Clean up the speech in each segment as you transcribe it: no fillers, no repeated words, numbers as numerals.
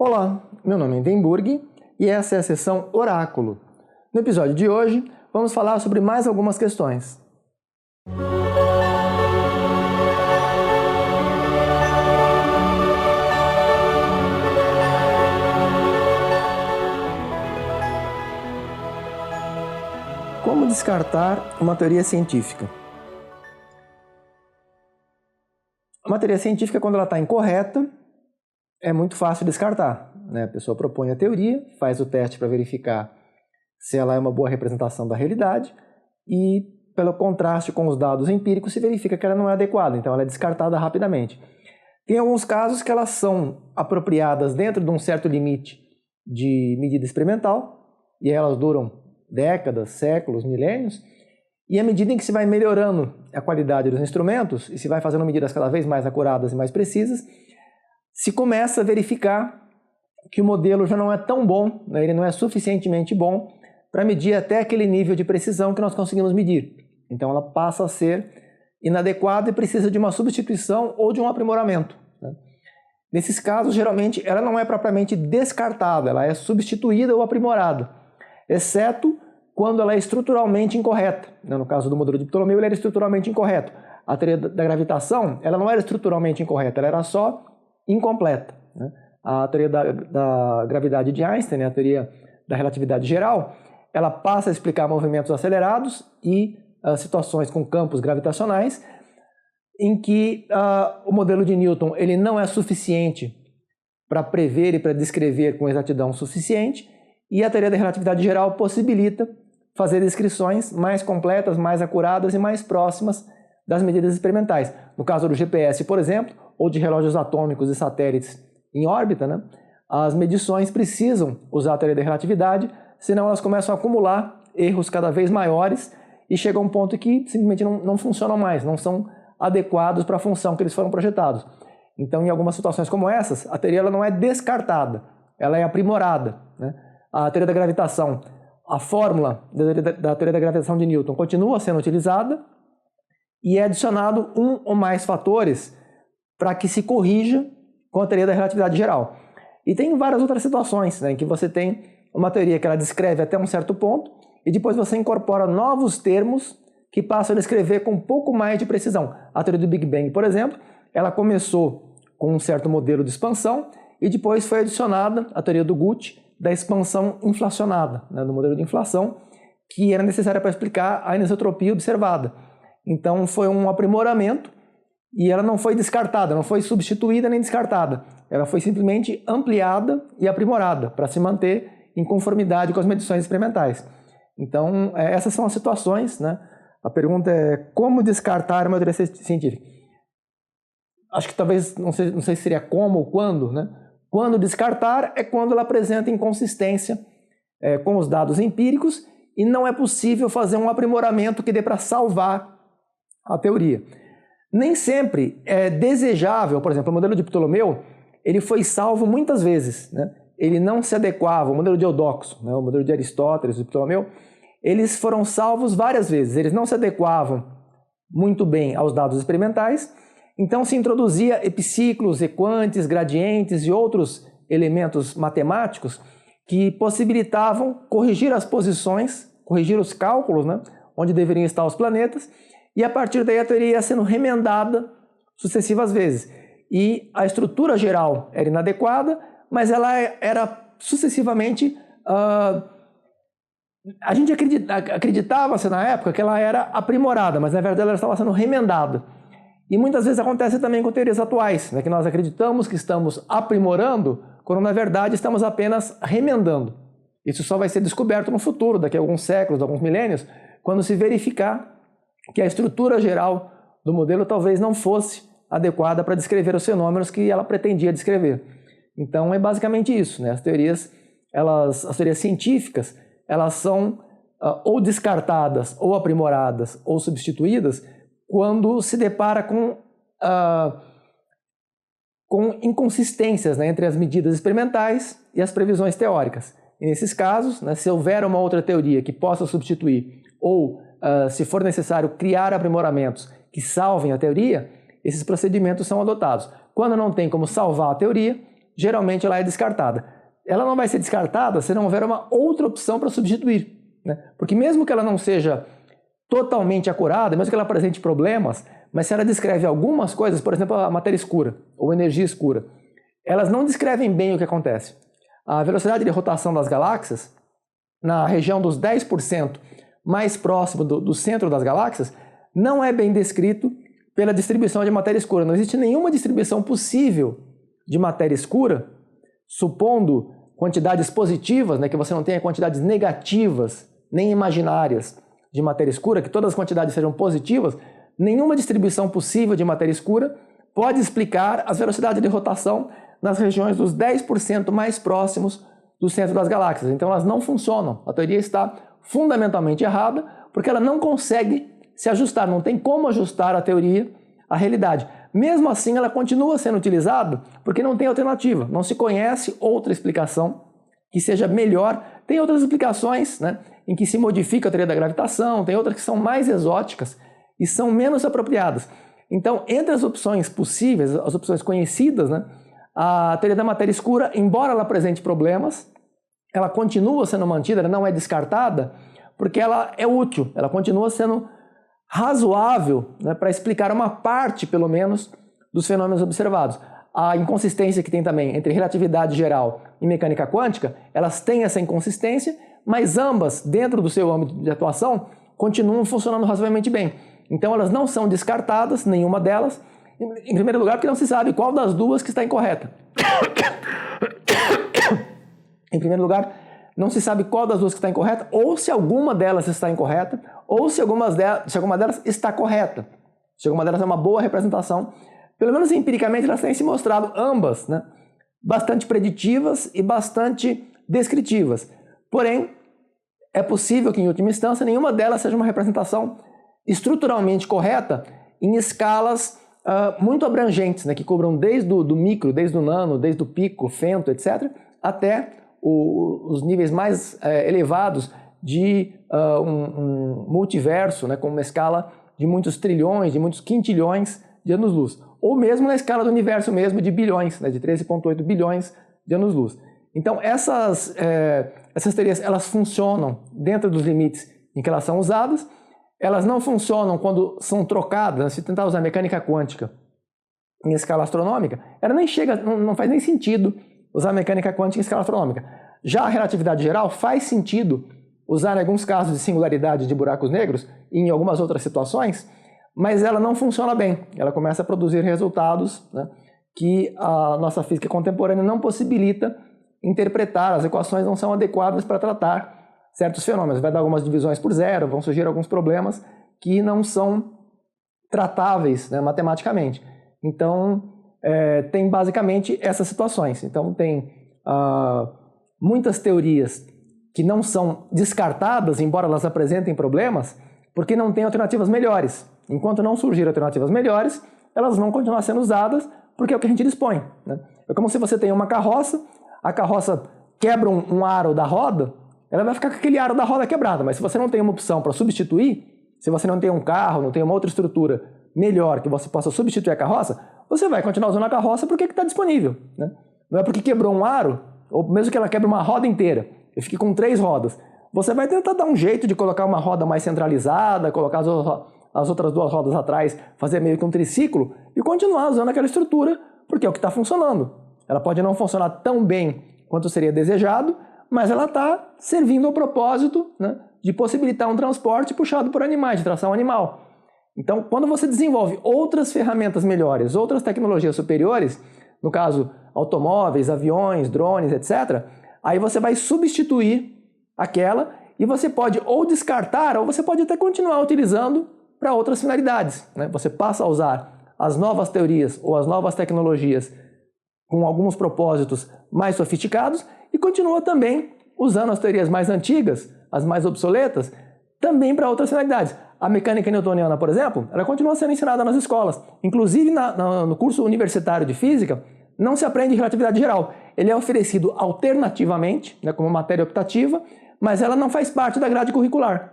Olá, meu nome é Denburg e essa é a sessão Oráculo. No episódio de hoje, vamos falar sobre mais algumas questões. Como descartar uma teoria científica? Uma teoria científica, quando ela está incorreta, é muito fácil descartar, né? A pessoa propõe a teoria, faz o teste para verificar se ela é uma boa representação da realidade e, pelo contraste com os dados empíricos, se verifica que ela não é adequada, então ela é descartada rapidamente. Tem alguns casos que elas são apropriadas dentro de um certo limite de medida experimental e elas duram décadas, séculos, milênios, e à medida em que se vai melhorando a qualidade dos instrumentos e se vai fazendo medidas cada vez mais acuradas e mais precisas, se começa a verificar que o modelo já não é tão bom, né? Ele não é suficientemente bom para medir até aquele nível de precisão que nós conseguimos medir. Então ela passa a ser inadequada e precisa de uma substituição ou de um aprimoramento, né? Nesses casos, geralmente, ela não é propriamente descartada, ela é substituída ou aprimorada, exceto quando ela é estruturalmente incorreta. No caso do modelo de Ptolomeu, ele era estruturalmente incorreto. A teoria da gravitação, ela não era estruturalmente incorreta, ela era só incompleta, né? A teoria da gravidade de Einstein, né, a teoria da relatividade geral, ela passa a explicar movimentos acelerados e situações com campos gravitacionais em que o modelo de Newton ele não é suficiente para prever e para descrever com exatidão suficiente, e a teoria da relatividade geral possibilita fazer descrições mais completas, mais acuradas e mais próximas das medidas experimentais. No caso do GPS, por exemplo, ou de relógios atômicos e satélites em órbita, né, as medições precisam usar a teoria da relatividade, senão elas começam a acumular erros cada vez maiores e chega a um ponto que simplesmente não funcionam mais, não são adequados para a função que eles foram projetados. Então, em algumas situações como essas, a teoria ela não é descartada, ela é aprimorada, né? A teoria da gravitação, a fórmula da teoria da gravitação de Newton continua sendo utilizada e é adicionado um ou mais fatores para que se corrija com a teoria da relatividade geral. E tem várias outras situações, né, em que você tem uma teoria que ela descreve até um certo ponto e depois você incorpora novos termos que passam a descrever com um pouco mais de precisão. A teoria do Big Bang, por exemplo, ela começou com um certo modelo de expansão e depois foi adicionada a teoria do Guth da expansão inflacionada, né, do modelo de inflação, que era necessária para explicar a anisotropia observada. Então foi um aprimoramento e ela não foi descartada, não foi substituída nem descartada. Ela foi simplesmente ampliada e aprimorada para se manter em conformidade com as medições experimentais. Então essas são as situações, né? A pergunta é como descartar uma teoria científica? Acho que talvez, não sei se seria como ou quando, né? Quando descartar é quando ela apresenta inconsistência com os dados empíricos e não é possível fazer um aprimoramento que dê para salvar a teoria. Nem sempre é desejável, por exemplo, o modelo de Ptolomeu, ele foi salvo muitas vezes, né? Ele não se adequava, o modelo de Eudoxo, né? O modelo de Aristóteles e Ptolomeu, eles foram salvos várias vezes, eles não se adequavam muito bem aos dados experimentais, então se introduzia epiciclos, equantes, gradientes e outros elementos matemáticos que possibilitavam corrigir as posições, corrigir os cálculos, né, onde deveriam estar os planetas, e a partir daí a teoria ia sendo remendada sucessivas vezes. E a estrutura geral era inadequada, mas ela era sucessivamente... a gente acreditava-se na época que ela era aprimorada, mas na verdade ela estava sendo remendada. E muitas vezes acontece também com teorias atuais, né, que nós acreditamos que estamos aprimorando, quando na verdade estamos apenas remendando. Isso só vai ser descoberto no futuro, daqui a alguns séculos, alguns milênios, quando se verificar que a estrutura geral do modelo talvez não fosse adequada para descrever os fenômenos que ela pretendia descrever. Então é basicamente isso, né? As teorias científicas, elas são ou descartadas, ou aprimoradas, ou substituídas quando se depara com inconsistências, né, entre as medidas experimentais e as previsões teóricas. E nesses casos, né, se houver uma outra teoria que possa substituir ou, se for necessário, criar aprimoramentos que salvem a teoria, esses procedimentos são adotados. Quando não tem como salvar a teoria, geralmente ela é descartada. Ela não vai ser descartada se não houver uma outra opção para substituir, né? Porque mesmo que ela não seja totalmente acurada, mesmo que ela apresente problemas, mas se ela descreve algumas coisas, por exemplo, a matéria escura ou energia escura, elas não descrevem bem o que acontece. A velocidade de rotação das galáxias, na região dos 10% mais próximo do centro das galáxias, não é bem descrito pela distribuição de matéria escura. Não existe nenhuma distribuição possível de matéria escura, supondo quantidades positivas, né, que você não tenha quantidades negativas nem imaginárias de matéria escura, que todas as quantidades sejam positivas. Nenhuma distribuição possível de matéria escura pode explicar as velocidades de rotação nas regiões dos 10% mais próximos do centro das galáxias. Então elas não funcionam. A teoria está fundamentalmente errada, porque ela não consegue se ajustar, não tem como ajustar a teoria à realidade. Mesmo assim, ela continua sendo utilizada porque não tem alternativa, não se conhece outra explicação que seja melhor. Tem outras explicações, né, em que se modifica a teoria da gravitação, tem outras que são mais exóticas e são menos apropriadas. Então, entre as opções possíveis, as opções conhecidas, né, a teoria da matéria escura, embora ela apresente problemas, ela continua sendo mantida, ela não é descartada, porque ela é útil, ela continua sendo razoável, né, para explicar uma parte, pelo menos, dos fenômenos observados. A inconsistência que tem também entre relatividade geral e mecânica quântica, elas têm essa inconsistência, mas ambas, dentro do seu âmbito de atuação, continuam funcionando razoavelmente bem. Então elas não são descartadas, nenhuma delas, em primeiro lugar porque não se sabe qual das duas que está incorreta. Em primeiro lugar, não se sabe qual das duas que está incorreta, ou se alguma delas está incorreta, ou se alguma delas está correta. Se alguma delas é uma boa representação. Pelo menos empiricamente elas têm se mostrado ambas, né, bastante preditivas e bastante descritivas. Porém, é possível que em última instância nenhuma delas seja uma representação estruturalmente correta em escalas muito abrangentes, né, que cobram desde o micro, desde o nano, desde o pico, fento, etc., até os níveis mais elevados de um multiverso, né, com uma escala de muitos trilhões, de muitos quintilhões de anos-luz. Ou mesmo na escala do universo mesmo de bilhões, né, de 13,8 bilhões de anos-luz. Então essas teorias elas funcionam dentro dos limites em que elas são usadas. Elas não funcionam quando são trocadas, né? Se tentar usar mecânica quântica em escala astronômica, ela nem chega, não faz nem sentido usar mecânica quântica em escala astronômica. Já a relatividade geral faz sentido usar em alguns casos de singularidade de buracos negros e em algumas outras situações, mas ela não funciona bem. Ela começa a produzir resultados, né, que a nossa física contemporânea não possibilita interpretar. As equações não são adequadas para tratar certos fenômenos. Vai dar algumas divisões por zero, vão surgir alguns problemas que não são tratáveis, né, matematicamente. Então, tem basicamente essas situações. Então, tem muitas teorias que não são descartadas, embora elas apresentem problemas, porque não tem alternativas melhores. Enquanto não surgir alternativas melhores, elas vão continuar sendo usadas porque é o que a gente dispõe, né? É como se você tem uma carroça, a carroça quebra um aro da roda, ela vai ficar com aquele aro da roda quebrado, mas se você não tem uma opção para substituir, se você não tem um carro, não tem uma outra estrutura melhor que você possa substituir a carroça, você vai continuar usando a carroça porque está disponível, né? Não é porque quebrou um aro, ou mesmo que ela quebre uma roda inteira, e fique com 3 rodas, você vai tentar dar um jeito de colocar uma roda mais centralizada, colocar as outras 2 rodas atrás, fazer meio que um triciclo e continuar usando aquela estrutura, porque é o que está funcionando. Ela pode não funcionar tão bem quanto seria desejado, mas ela está servindo ao propósito, né, de possibilitar um transporte puxado por animais, de tração animal. Então, quando você desenvolve outras ferramentas melhores, outras tecnologias superiores, no caso, automóveis, aviões, drones, etc., aí você vai substituir aquela e você pode ou descartar, ou você pode até continuar utilizando para outras finalidades, né? Você passa a usar as novas teorias ou as novas tecnologias com alguns propósitos mais sofisticados e continua também usando as teorias mais antigas, as mais obsoletas, também para outras finalidades. A mecânica newtoniana, por exemplo, ela continua sendo ensinada nas escolas. Inclusive no curso universitário de física, não se aprende relatividade geral. Ele é oferecido alternativamente, né, como matéria optativa, mas ela não faz parte da grade curricular.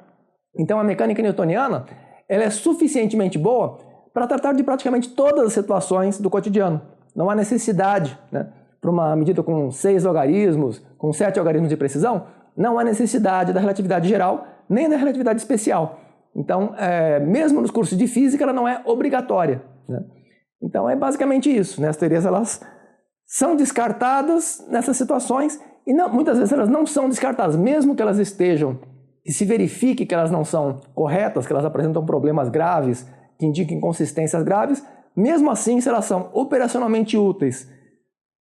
Então a mecânica newtoniana ela é suficientemente boa para tratar de praticamente todas as situações do cotidiano. Não há necessidade, né, para uma medida com 6 logaritmos, com 7 algarismos de precisão, não há necessidade da relatividade geral, nem da relatividade especial. Então, mesmo nos cursos de física, ela não é obrigatória, né? Então, é basicamente isso, né? As teorias, elas são descartadas nessas situações e muitas vezes elas não são descartadas, mesmo que elas estejam, que se verifique que elas não são corretas, que elas apresentam problemas graves, que indicam inconsistências graves, mesmo assim, se elas são operacionalmente úteis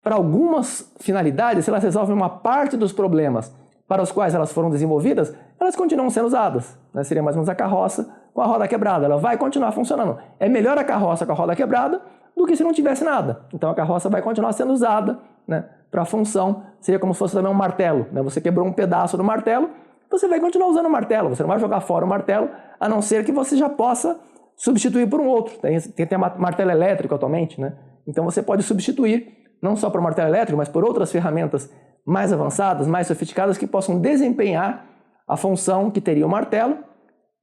para algumas finalidades, se elas resolvem uma parte dos problemas para os quais elas foram desenvolvidas, elas continuam sendo usadas, né? Seria mais ou menos a carroça com a roda quebrada, ela vai continuar funcionando. É melhor a carroça com a roda quebrada do que se não tivesse nada. Então a carroça vai continuar sendo usada, né, para a função, seria como se fosse também um martelo, né? Você quebrou um pedaço do martelo, você vai continuar usando o martelo, você não vai jogar fora o martelo, a não ser que você já possa substituir por um outro. Tem martelo elétrico atualmente, né? Então você pode substituir, não só por martelo elétrico, mas por outras ferramentas mais avançadas, mais sofisticadas, que possam desempenhar a função que teria o martelo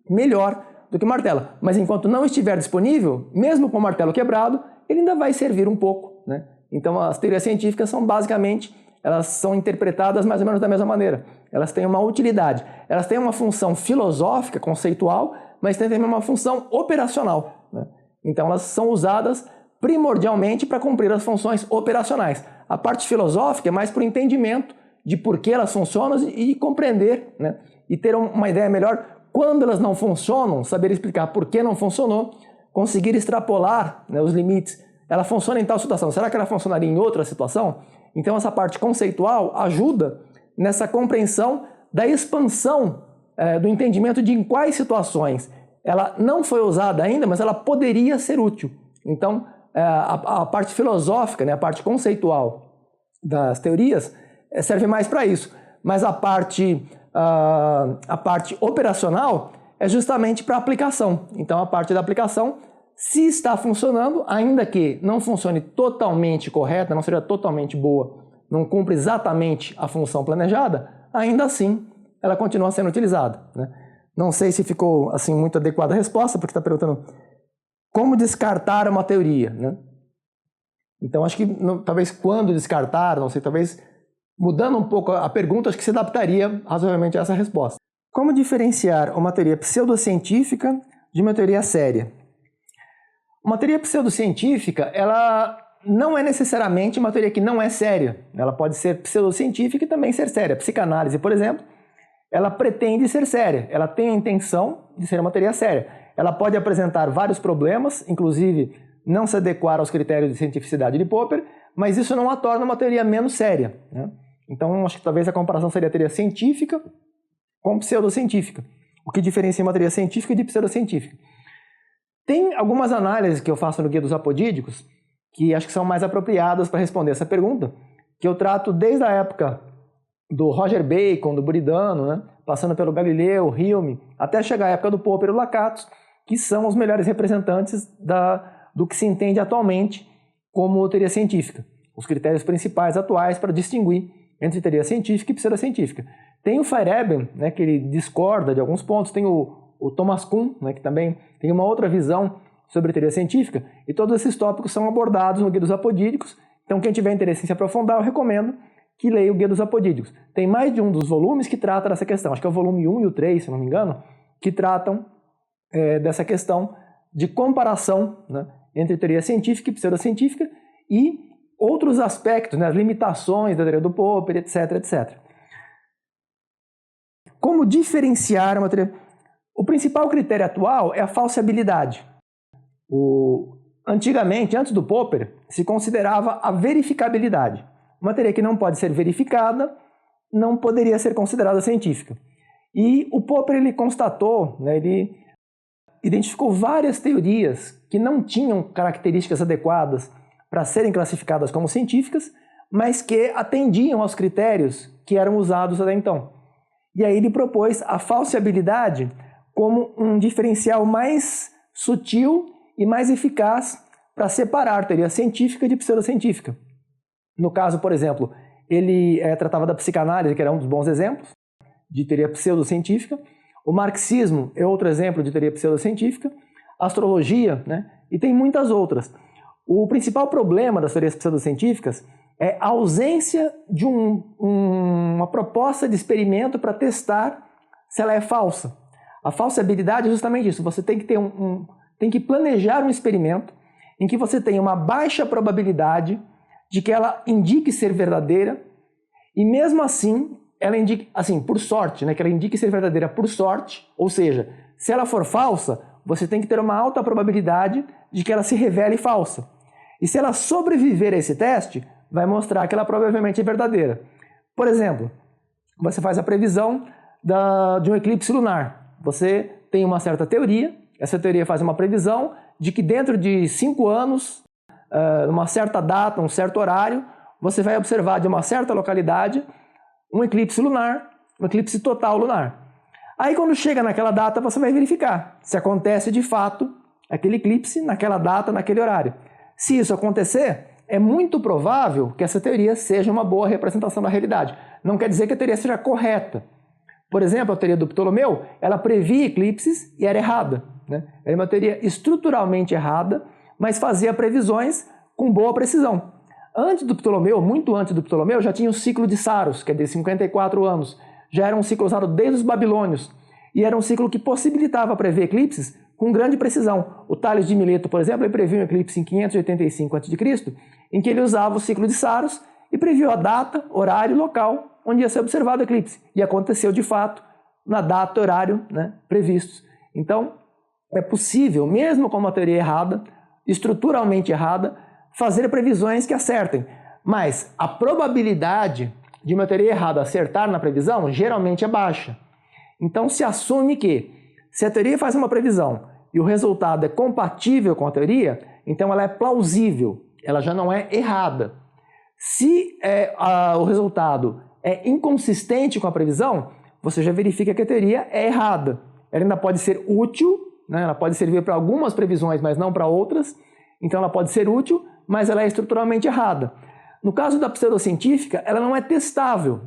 melhor do que o martelo. Mas enquanto não estiver disponível, mesmo com o martelo quebrado, ele ainda vai servir um pouco, né? Então as teorias científicas são basicamente, elas são interpretadas mais ou menos da mesma maneira. Elas têm uma utilidade, elas têm uma função filosófica, conceitual, mas têm também uma função operacional, né? Então elas são usadas primordialmente para cumprir as funções operacionais. A parte filosófica é mais para o entendimento de por que elas funcionam e compreender, né? E ter uma ideia melhor quando elas não funcionam, saber explicar por que não funcionou, conseguir extrapolar, né, os limites. Ela funciona em tal situação, será que ela funcionaria em outra situação? Então essa parte conceitual ajuda nessa compreensão da expansão do entendimento de em quais situações ela não foi usada ainda, mas ela poderia ser útil. Então a parte filosófica, né, a parte conceitual das teorias serve mais para isso, mas a parte operacional é justamente para aplicação. Então a parte da aplicação, se está funcionando, ainda que não funcione totalmente correta, não seja totalmente boa, não cumpre exatamente a função planejada, ainda assim ela continua sendo utilizada, né? Não sei se ficou assim muito adequada a resposta, porque está perguntando como descartar uma teoria, né? Então acho que talvez quando descartar, não sei, talvez mudando um pouco a pergunta, acho que se adaptaria razoavelmente a essa resposta. Como diferenciar uma teoria pseudocientífica de uma teoria séria? Uma teoria pseudocientífica, ela não é necessariamente uma teoria que não é séria. Ela pode ser pseudocientífica e também ser séria. A psicanálise, por exemplo, ela pretende ser séria. Ela tem a intenção de ser uma teoria séria. Ela pode apresentar vários problemas, inclusive não se adequar aos critérios de cientificidade de Popper, mas isso não a torna uma teoria menos séria, né? Então, acho que talvez a comparação seria a teoria científica com pseudocientífica. O que diferencia uma teoria científica de pseudocientífica? Tem algumas análises que eu faço no Guia dos Apodídicos que acho que são mais apropriadas para responder essa pergunta, que eu trato desde a época do Roger Bacon, do Buridano, né, passando pelo Galileu, Hume, até chegar a época do Popper e do Lakatos, que são os melhores representantes do que se entende atualmente como teoria científica. Os critérios principais atuais para distinguir entre teoria científica e pseudocientífica. Tem o Feyerabend, né, que ele discorda de alguns pontos, tem o Thomas Kuhn, né, que também tem uma outra visão sobre teoria científica, e todos esses tópicos são abordados no Guia dos Apodídicos. Então quem tiver interesse em se aprofundar, eu recomendo que leia o Guia dos Apodídicos. Tem mais de um dos volumes que trata dessa questão, acho que é o volume 1 e o 3, se não me engano, que tratam dessa questão de comparação, né, entre teoria científica e pseudocientífica e outros aspectos, né, as limitações da teoria do Popper, etc, etc. Como diferenciar uma teoria? O principal critério atual é a falseabilidade. Antigamente, antes do Popper, se considerava a verificabilidade. Uma teoria que não pode ser verificada não poderia ser considerada científica. E o Popper ele constatou, né, ele identificou várias teorias que não tinham características adequadas para serem classificadas como científicas, mas que atendiam aos critérios que eram usados até então. E aí ele propôs a falseabilidade como um diferencial mais sutil e mais eficaz para separar teoria científica de pseudocientífica. No caso, por exemplo, ele tratava da psicanálise, que era um dos bons exemplos de teoria pseudocientífica. O marxismo é outro exemplo de teoria pseudocientífica. A astrologia, né? E tem muitas outras. O principal problema das teorias pseudocientíficas é a ausência de uma proposta de experimento para testar se ela é falsa. A falsibilidade é justamente isso. Você tem que ter tem que planejar um experimento em que você tenha uma baixa probabilidade de que ela indique ser verdadeira e mesmo assim ela indique, assim, por sorte, né, que ela indique ser verdadeira por sorte, ou seja, se ela for falsa, você tem que ter uma alta probabilidade de que ela se revele falsa. E se ela sobreviver a esse teste, vai mostrar que ela provavelmente é verdadeira. Por exemplo, você faz a previsão de um eclipse lunar. Você tem uma certa teoria, essa teoria faz uma previsão de que dentro de 5 anos, numa certa data, um certo horário, você vai observar de uma certa localidade um eclipse lunar, um eclipse total lunar. Aí quando chega naquela data, você vai verificar se acontece de fato aquele eclipse naquela data, naquele horário. Se isso acontecer, é muito provável que essa teoria seja uma boa representação da realidade. Não quer dizer que a teoria seja correta. Por exemplo, a teoria do Ptolomeu, ela previa eclipses e era errada, né? Era uma teoria estruturalmente errada, mas fazia previsões com boa precisão. Antes do Ptolomeu, muito antes do Ptolomeu, já tinha o ciclo de Saros, que é de 54 anos. Já era um ciclo usado desde os babilônios. E era um ciclo que possibilitava prever eclipses com grande precisão. O Tales de Mileto, por exemplo, ele previu um eclipse em 585 a.C., em que ele usava o ciclo de Saros e previu a data, horário e local onde ia ser observado o eclipse. E aconteceu de fato na data e horário, né, previstos. Então, é possível, mesmo com uma teoria errada, estruturalmente errada, fazer previsões que acertem. Mas a probabilidade de uma teoria errada acertar na previsão geralmente é baixa. Então se assume que se a teoria faz uma previsão e o resultado é compatível com a teoria, então ela é plausível, ela já não é errada. Se o resultado é inconsistente com a previsão, você já verifica que a teoria é errada. Ela ainda pode ser útil, né? Ela pode servir para algumas previsões, mas não para outras. Então ela pode ser útil, mas ela é estruturalmente errada. No caso da pseudocientífica, ela não é testável.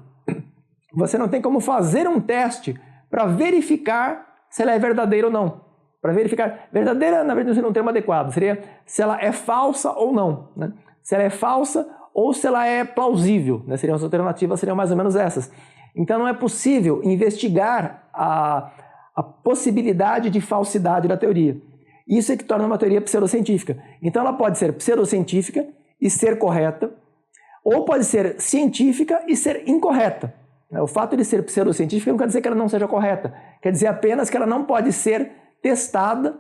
Você não tem como fazer um teste para verificar se ela é verdadeira ou não. Para verificar, verdadeira, na verdade, não é um termo adequado. Seria se ela é falsa ou não, né? Se ela é falsa ou se ela é plausível, né? Seriam as alternativas, seriam mais ou menos essas. Então não é possível investigar a possibilidade de falsidade da teoria. Isso é que torna uma teoria pseudocientífica. Então ela pode ser pseudocientífica e ser correta, ou pode ser científica e ser incorreta. O fato de ser pseudocientífica não quer dizer que ela não seja correta, quer dizer apenas que ela não pode ser testada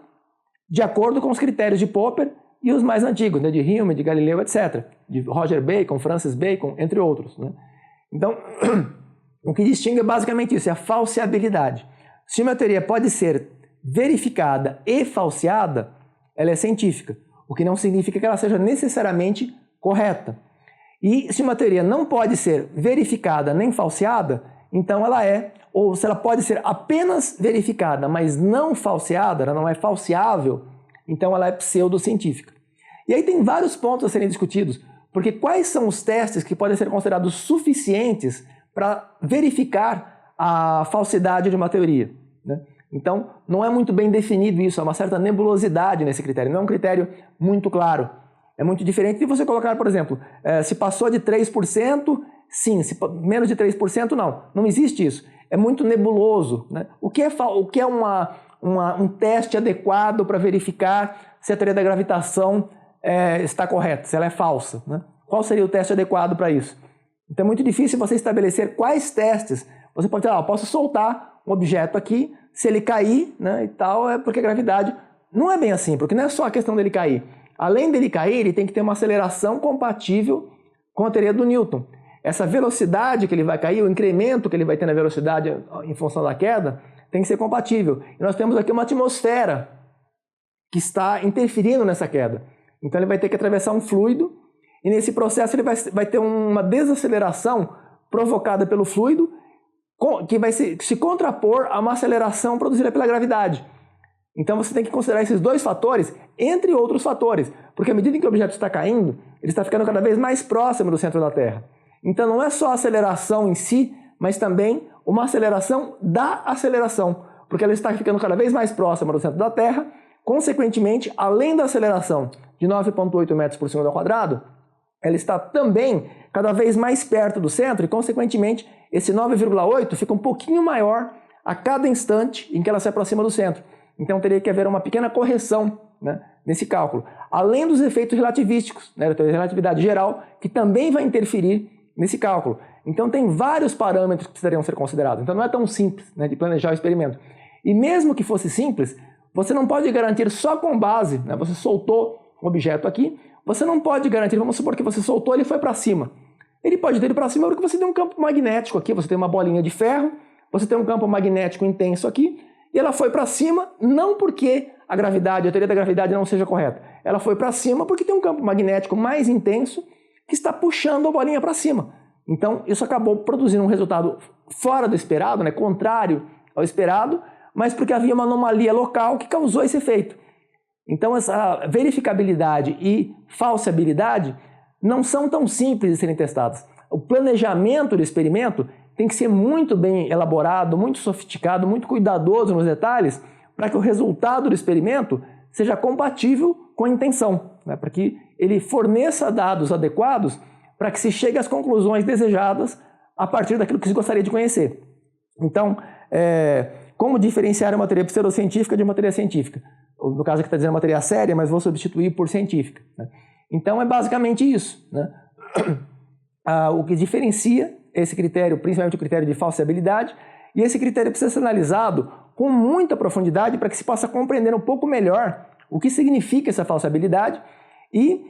de acordo com os critérios de Popper e os mais antigos, né, de Hume, de Galileu, etc., de Roger Bacon, Francis Bacon, entre outros, né? Então, o que distingue é basicamente isso, é a falseabilidade. Se uma teoria pode ser verificada e falseada, ela é científica, o que não significa que ela seja necessariamente correta. E se uma teoria não pode ser verificada nem falseada, então ela ou se ela pode ser apenas verificada, mas não falseada, ela não é falseável, então ela é pseudocientífica. E aí tem vários pontos a serem discutidos, porque quais são os testes que podem ser considerados suficientes para verificar a falsidade de uma teoria, né? Então, não é muito bem definido isso, há uma certa nebulosidade nesse critério, não é um critério muito claro. É muito diferente de você colocar, por exemplo, se passou de 3%, sim, se menos de 3%, não. Não existe isso. É muito nebuloso, né? O que é um teste adequado para verificar se a teoria da gravitação está correta, se ela é falsa, né? Qual seria o teste adequado para isso? Então é muito difícil você estabelecer quais testes. Você pode dizer, eu posso soltar um objeto aqui, se ele cair, né, e tal, é porque a gravidade... Não é bem assim, porque não é só a questão dele cair. Além dele cair, ele tem que ter uma aceleração compatível com a teoria do Newton. Essa velocidade que ele vai cair, o incremento que ele vai ter na velocidade em função da queda, tem que ser compatível. E nós temos aqui uma atmosfera que está interferindo nessa queda. Então ele vai ter que atravessar um fluido, e nesse processo ele vai ter uma desaceleração provocada pelo fluido, que vai se contrapor a uma aceleração produzida pela gravidade. Então você tem que considerar esses dois fatores, entre outros fatores, porque à medida em que o objeto está caindo, ele está ficando cada vez mais próximo do centro da Terra. Então não é só a aceleração em si, mas também uma aceleração da aceleração, porque ela está ficando cada vez mais próxima do centro da Terra, consequentemente, além da aceleração de 9,8 metros por segundo ao quadrado, ela está também cada vez mais perto do centro e, consequentemente, esse 9,8 fica um pouquinho maior a cada instante em que ela se aproxima do centro. Então teria que haver uma pequena correção, né, nesse cálculo. Além dos efeitos relativísticos, né, da relatividade geral, que também vai interferir nesse cálculo. Então tem vários parâmetros que precisariam ser considerados. Então não é tão simples, né, de planejar o experimento. E mesmo que fosse simples, você não pode garantir só com base, né, você soltou um objeto aqui, você não pode garantir, vamos supor que você soltou, ele foi para cima. Ele pode ter ido para cima porque você tem um campo magnético aqui, você tem uma bolinha de ferro, você tem um campo magnético intenso aqui, e ela foi para cima não porque a gravidade, a teoria da gravidade não seja correta. Ela foi para cima porque tem um campo magnético mais intenso que está puxando a bolinha para cima. Então, isso acabou produzindo um resultado fora do esperado, né, contrário ao esperado, mas porque havia uma anomalia local que causou esse efeito. Então, essa verificabilidade e falseabilidade não são tão simples de serem testadas. O planejamento do experimento tem que ser muito bem elaborado, muito sofisticado, muito cuidadoso nos detalhes, para que o resultado do experimento seja compatível com a intenção, né? Para que ele forneça dados adequados para que se chegue às conclusões desejadas a partir daquilo que se gostaria de conhecer. Então, como diferenciar uma teoria pseudocientífica de uma teoria científica? No caso aqui está dizendo uma teoria séria, mas vou substituir por científica, né? Então é basicamente isso, né? O que diferencia esse critério, principalmente o critério de falseabilidade, e esse critério precisa ser analisado com muita profundidade para que se possa compreender um pouco melhor o que significa essa falseabilidade e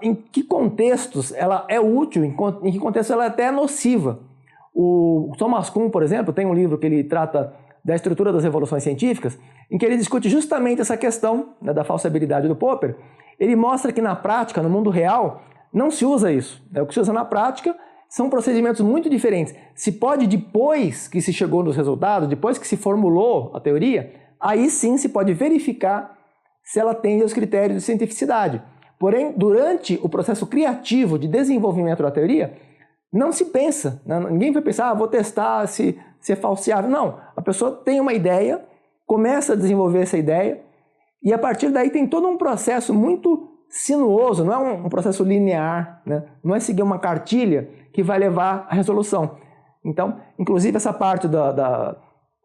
em que contextos ela é útil, em que contextos ela é até nociva. O Thomas Kuhn, por exemplo, tem um livro que ele trata da estrutura das revoluções científicas, em que ele discute justamente essa questão, né, da falseabilidade do Popper. Ele mostra que na prática, no mundo real, não se usa isso. O que se usa na prática são procedimentos muito diferentes. Se pode, depois que se chegou nos resultados, depois que se formulou a teoria, aí sim se pode verificar se ela atende aos critérios de cientificidade. Porém, durante o processo criativo de desenvolvimento da teoria, não se pensa, né? Ninguém vai pensar, vou testar se é falseável. Não, a pessoa tem uma ideia, começa a desenvolver essa ideia, e a partir daí tem todo um processo muito sinuoso, não é um processo linear, né? Não é seguir uma cartilha que vai levar à resolução. Então, inclusive essa parte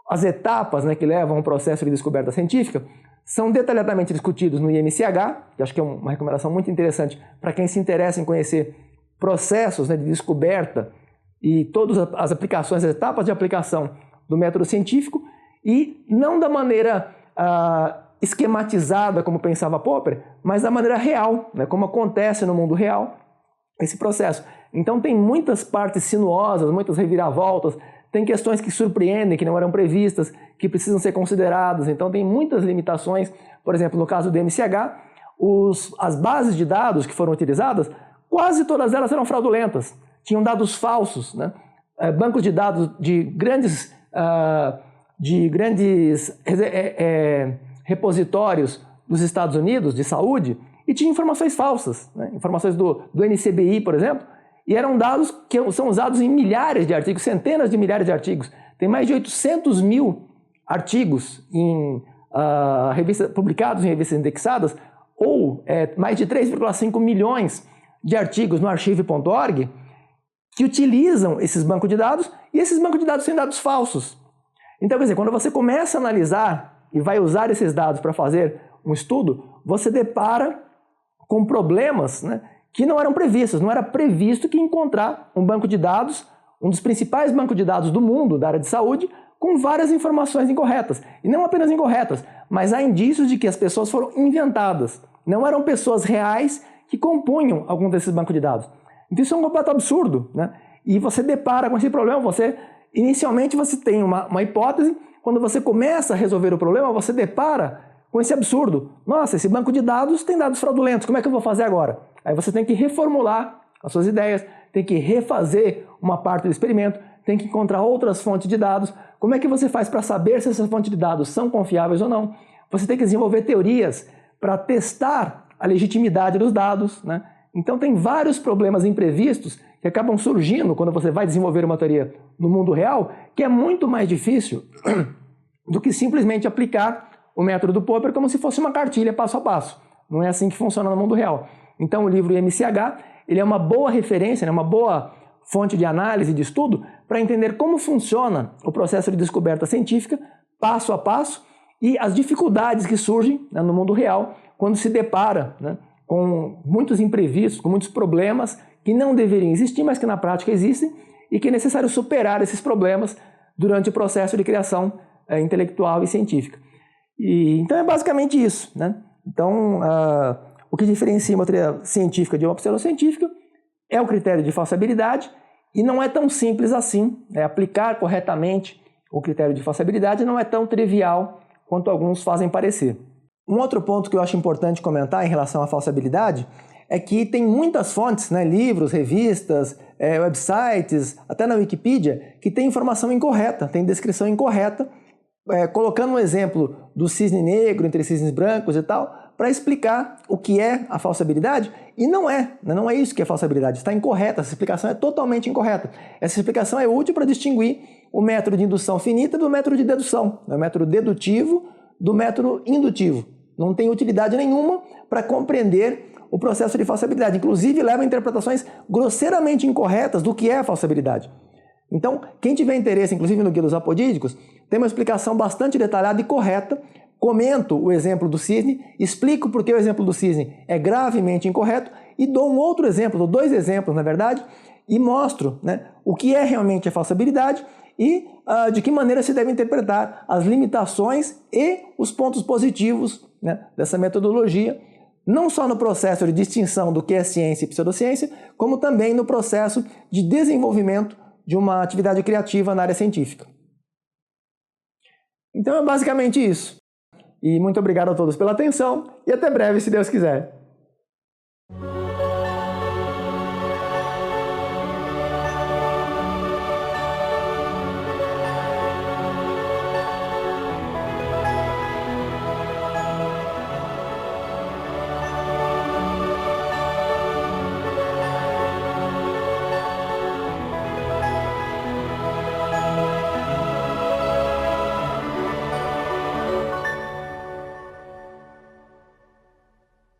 as etapas, né, que levam a um processo de descoberta científica são detalhadamente discutidos no IMCH, que acho que é uma recomendação muito interessante para quem se interessa em conhecer processos, né, de descoberta e todas as aplicações, as etapas de aplicação do método científico, e não da maneira esquematizada como pensava Popper, mas da maneira real, né, como acontece no mundo real esse processo. Então tem muitas partes sinuosas, muitas reviravoltas, tem questões que surpreendem, que não eram previstas, que precisam ser consideradas, então tem muitas limitações. Por exemplo, no caso do MCH, as bases de dados que foram utilizadas, quase todas elas eram fraudulentas, tinham dados falsos, né? Bancos de dados de grandes repositórios dos Estados Unidos de saúde, e tinha informações falsas, né? Informações do NCBI, por exemplo, e eram dados que são usados em milhares de artigos, centenas de milhares de artigos. Tem mais de 800 mil artigos publicados em revistas indexadas, ou mais de 3,5 milhões de artigos no archive.org que utilizam esses bancos de dados, e esses bancos de dados são dados falsos. Então, quer dizer, quando você começa a analisar e vai usar esses dados para fazer um estudo, você depara com problemas, né, que não eram previstos. Não era previsto que encontrar um banco de dados, um dos principais bancos de dados do mundo, da área de saúde, com várias informações incorretas. E não apenas incorretas, mas há indícios de que as pessoas foram inventadas. Não eram pessoas reais que compunham algum desses bancos de dados. Então isso é um completo absurdo, né? E você depara com esse problema, inicialmente você tem uma hipótese, quando você começa a resolver o problema, você depara com esse absurdo. Nossa, esse banco de dados tem dados fraudulentos, como é que eu vou fazer agora? Aí você tem que reformular as suas ideias, tem que refazer uma parte do experimento, tem que encontrar outras fontes de dados. Como é que você faz para saber se essas fontes de dados são confiáveis ou não? Você tem que desenvolver teorias para testar a legitimidade dos dados, né? Então tem vários problemas imprevistos que acabam surgindo quando você vai desenvolver uma teoria no mundo real, que é muito mais difícil do que simplesmente aplicar o método do Popper como se fosse uma cartilha passo a passo. Não é assim que funciona no mundo real. Então o livro MCH, ele é uma boa referência, né, uma boa fonte de análise, de estudo, para entender como funciona o processo de descoberta científica, passo a passo, e as dificuldades que surgem, né, no mundo real, quando se depara, né, com muitos imprevistos, com muitos problemas que não deveriam existir, mas que na prática existem, e que é necessário superar esses problemas durante o processo de criação intelectual e científica. Então é basicamente isso, né? Então, o que diferencia uma teoria científica de uma pseudocientífica é o critério de falsibilidade, e não é tão simples assim, né? Aplicar corretamente o critério de falsibilidade não é tão trivial quanto alguns fazem parecer. Um outro ponto que eu acho importante comentar em relação à falsibilidade é que tem muitas fontes, né, livros, revistas, websites, até na Wikipedia, que tem informação incorreta, tem descrição incorreta, colocando um exemplo do cisne negro entre cisnes brancos e tal, para explicar o que é a falsibilidade, e não é isso que é falsibilidade, está incorreta, essa explicação é totalmente incorreta. Essa explicação é útil para distinguir o método de indução finita do método de dedução, o método dedutivo do método indutivo. Não tem utilidade nenhuma para compreender o processo de falsibilidade, inclusive leva a interpretações grosseiramente incorretas do que é a falsibilidade. Então, quem tiver interesse, inclusive no Guia dos Apodídicos, tem uma explicação bastante detalhada e correta. Comento o exemplo do cisne, explico por que o exemplo do cisne é gravemente incorreto e dou um outro exemplo, dou dois exemplos, na verdade, e mostro, né, o que é realmente a falsibilidade e de que maneira se deve interpretar as limitações e os pontos positivos, né, dessa metodologia, não só no processo de distinção do que é ciência e pseudociência, como também no processo de desenvolvimento de uma atividade criativa na área científica. Então é basicamente isso. E muito obrigado a todos pela atenção e até breve, se Deus quiser.